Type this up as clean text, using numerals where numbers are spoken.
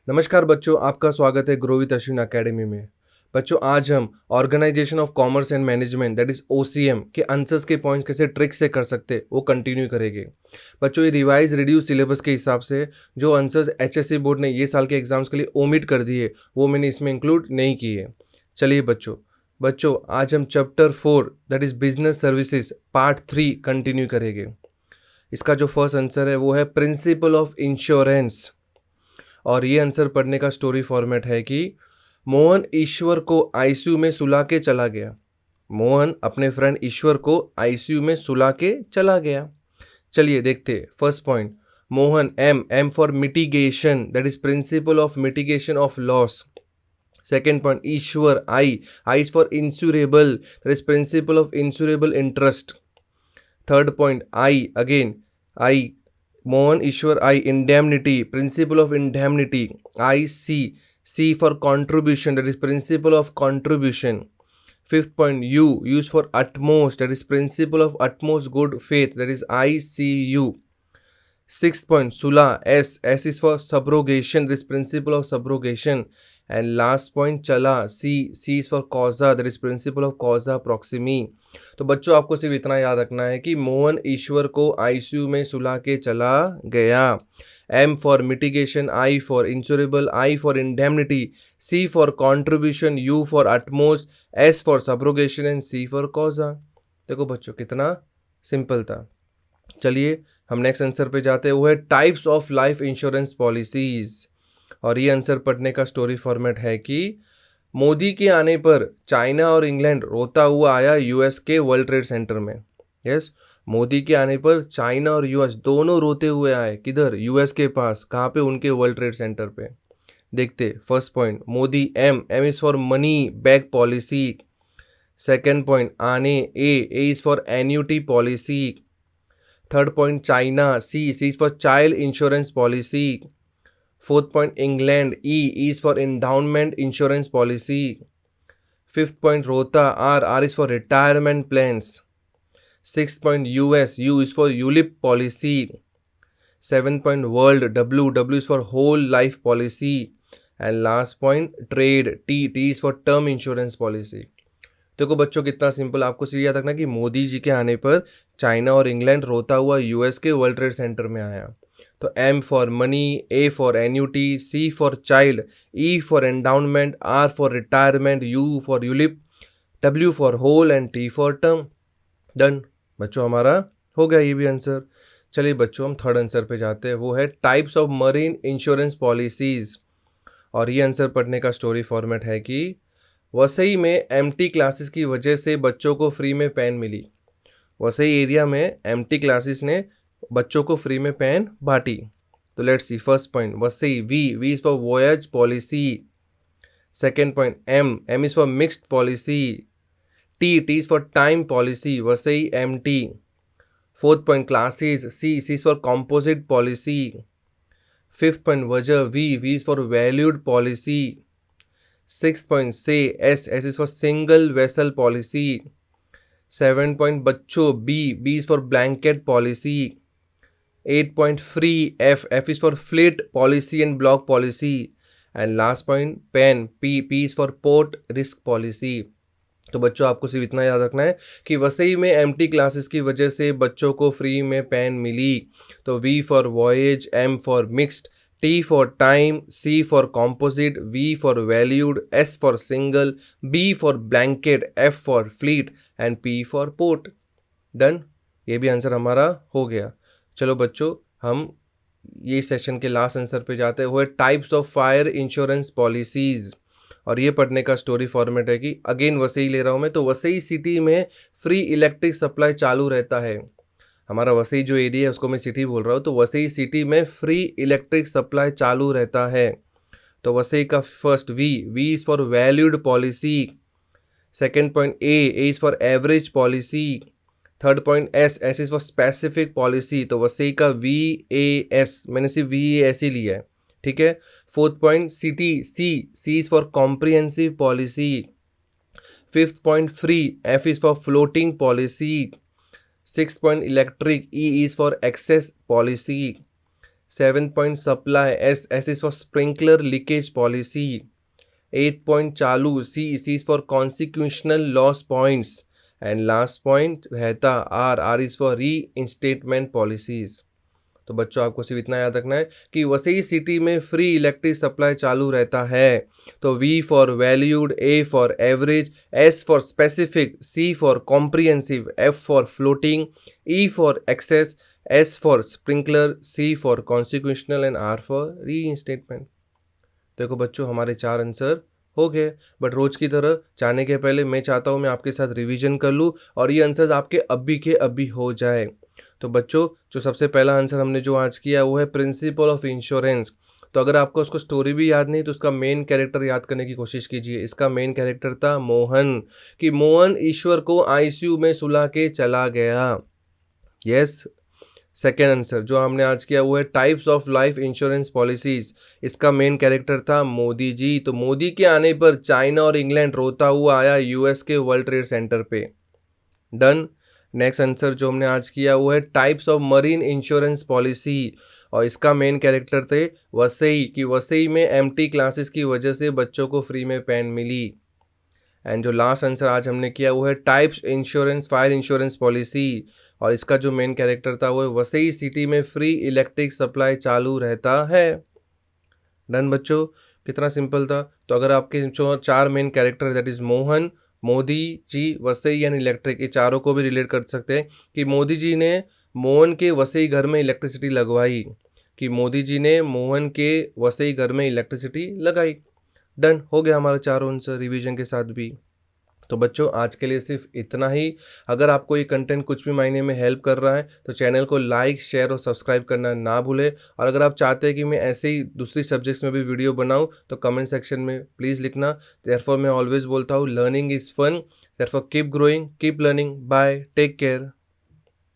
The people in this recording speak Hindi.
नमस्कार बच्चों, आपका स्वागत है ग्रो विद अश्विन अकेडमी में। बच्चों, आज हम organisation of commerce and management that is OCM के आंसर्स के पॉइंट्स कैसे ट्रिक से कर सकते हैं वो कंटिन्यू करेंगे। बच्चों, ये रिवाइज रिड्यूस सिलेबस के हिसाब से जो आंसर्स एचएससी बोर्ड ने ये साल के एग्जाम्स के लिए ओमिट कर दिए वो मैंने इसमें इंक्लूड नहीं किए। चलिए बच्चों बच्चों आज हम chapter 4 that is business services part 3 continue करेंगे। इसका जो फर्स्ट आंसर है वो है प्रिंसिपल ऑफ इंश्योरेंस। और ये आंसर पढ़ने का स्टोरी फॉर्मेट है कि मोहन ईश्वर को आईसीयू में सुला के चला गया। मोहन अपने फ्रेंड ईश्वर को आईसीयू में सुला के चला गया। चलिए देखते first point. Mohan M for mitigation that is principle of mitigation of loss. Second point Ishwar I is for insurable that is principle of insurable interest. Third point I again I Mohan Ishwar I indemnity principle of indemnity I C for contribution that is principle of contribution. Fifth point U use for utmost that is principle of utmost good faith that is ICU. Sixth point Sula S is for subrogation that is principle of subrogation. And last point चला C is for causa that is principle of causa proximi. तो बच्चों आपको सिर्फ इतना याद रखना है कि मोहन ईश्वर को आईसीयू में सुला के चला गया। M for mitigation, I for insurable, I for indemnity, C for contribution, U for utmost, S for subrogation and C for causa. देखो बच्चों कितना सिंपल था। चलिए हम नेक्स्ट आंसर पे जाते हैं, वो है types of life insurance policies. और ये आंसर पढ़ने का स्टोरी फॉर्मेट है कि मोदी के आने पर चाइना और इंग्लैंड रोता हुआ आया यूएस के वर्ल्ड ट्रेड सेंटर में। यस, मोदी के आने पर चाइना और यूएस दोनों रोते हुए आए। किधर? यूएस के पास। कहाँ पे? उनके वर्ल्ड ट्रेड सेंटर पे। देखते first point Modi M is for money back policy. Second point आने A is for annuity policy. Third point China C is for child insurance policy. Fourth point England E is for endowment insurance policy. Fifth point Rota R is for retirement plans. Sixth point US U is for ULIP policy. Seventh point World W is for whole life policy. And last point Trade T is for term insurance policy. देखो बच्चों कितना सिंपल। आपको सिर्फ याद रखना कि मोदी जी के आने पर चाइना और इंग्लैंड रोता हुआ यूएस के वर्ल्ड ट्रेड सेंटर में आया। तो M for money, A for annuity, C for child, E for endowment, R for retirement, U for ULIP, W for whole and T for term. Done बच्चों, हमारा हो गया ये भी आंसर। चलिए बच्चों हम थर्ड आंसर पे जाते हैं, वो है types of marine insurance policies. और ये आंसर पढ़ने का स्टोरी फॉर्मेट है कि वसई में एमटी क्लासेस की वजह से बच्चों को फ्री में पेन मिली। वसई एरिया में एमटी क्लासेस ने बच्चों को फ्री में पेन बांटी। तो let's see first point Vasai V is for voyage policy. Second point M is for mixed policy. T is for time policy Vasai M T. Fourth point classes C is for composite policy. Fifth point वजह V is for valued policy. Sixth point से S is for single vessel policy. Seven point बच्चों B is for blanket policy. 8 point free F is for fleet policy and block policy. And last point pen P is for port risk policy. तो बच्चों आपको सिर्फ इतना याद रखना है कि वसई में एमटी क्लासेस की वजह से बच्चों को फ्री में पेन मिली। तो V for voyage, M for mixed, T for time, C for composite, V for valued, S for single, B for blanket, F for fleet and P for port. Done, ये भी आंसर हमारा हो गया। चलो बच्चों हम ये सेशन के लास्ट आंसर पे जाते हुए types of fire insurance policies. और ये पढ़ने का स्टोरी फॉर्मेट है कि अगेन वसई ले रहा हूँ मैं। तो वसई सिटी में फ्री इलेक्ट्रिक सप्लाई चालू रहता है। हमारा वसई जो एरिया है उसको मैं सिटी बोल रहा हूँ। तो वसई सिटी में फ्री इलेक्ट्रिक सप्लाई चालू रहता है। तो वसई का first V is for valued policy. Second point A is for average policy. Third point S is for specific policy. तो वसई का VAS मैंने सिर्फ VAS ही लिया है, ठीक है। Fourth point C is for comprehensive policy. Fifth point free F is for floating policy. Six point electric E is for access policy. 7th point supply, S is for sprinkler leakage policy. 8th point चालू, C is for consequential loss points. And last point रहता R is for reinstatement policies. तो बच्चों आपको सिर्फ इतना याद रखना है कि वसई सिटी में फ्री इलेक्ट्रिक सप्लाई चालू रहता है। तो V for valued, A for average, S for specific, C for comprehensive, F for floating, E for excess, S for sprinkler, C for consequential and R for reinstatement. देखो बच्चों हमारे 4 आंसर हो गए, बट रोज़ की तरह जाने के पहले मैं चाहता हूँ मैं आपके साथ रिवीजन कर लूँ और ये आंसर्स आपके अभी के अभी हो जाए। तो बच्चों जो सबसे पहला आंसर हमने जो आज किया वो है प्रिंसिपल ऑफ इंश्योरेंस। तो अगर आपको उसको स्टोरी भी याद नहीं तो उसका मेन कैरेक्टर याद करने की कोशिश कीजिए। इसका मेन कैरेक्टर था मोहन, कि मोहन ईश्वर को आईसीयू में सुला के चला गया। यस। सेकेंड आंसर जो हमने आज किया वो है types of life insurance policies. इसका मेन कैरेक्टर था मोदी जी। तो मोदी के आने पर चाइना और इंग्लैंड रोता हुआ आया यूएस के वर्ल्ड ट्रेड सेंटर पे। डन। नेक्स्ट आंसर जो हमने आज किया वो है types of marine insurance policy, और इसका मेन कैरेक्टर थे वसई, कि वसई में एम्प्टी क्लासेस की वजह से बच्चों को फ्री में पेन मिली। एंड जो लास्ट आंसर आज हमने किया वो है types insurance fire insurance policy, और इसका जो मेन कैरेक्टर था वो है वसई सिटी में फ्री इलेक्ट्रिक सप्लाई चालू रहता है। डन बच्चों, कितना सिंपल था। तो अगर आपके जो 4 main character that is Mohan, Modi ji, Vasai and electric, ये चारों को भी रिलेट कर सकते हैं कि मोदी जी ने मोहन के वसई घर में इलेक्ट्रिसिटी लगवाई, कि मोदी जी ने मोहन के वसई घर में इलेक्ट्रिसिटी लगाई। डन हो गया हमारा चारों आंसर रिवीजन के साथ भी। तो बच्चों आज के लिए सिर्फ इतना ही। अगर आपको ये कंटेंट कुछ भी मायने में हेल्प कर रहा है तो चैनल को लाइक, शेयर और सब्सक्राइब करना ना भूलें। और अगर आप चाहते हैं कि मैं ऐसे ही दूसरी सब्जेक्ट्स में भी वीडियो बनाऊं तो कमेंट सेक्शन में प्लीज़ लिखना। देयरफॉर मैं ऑलवेज बोलता हूँ learning is fun, therefore keep growing, keep learning. Bye, take care.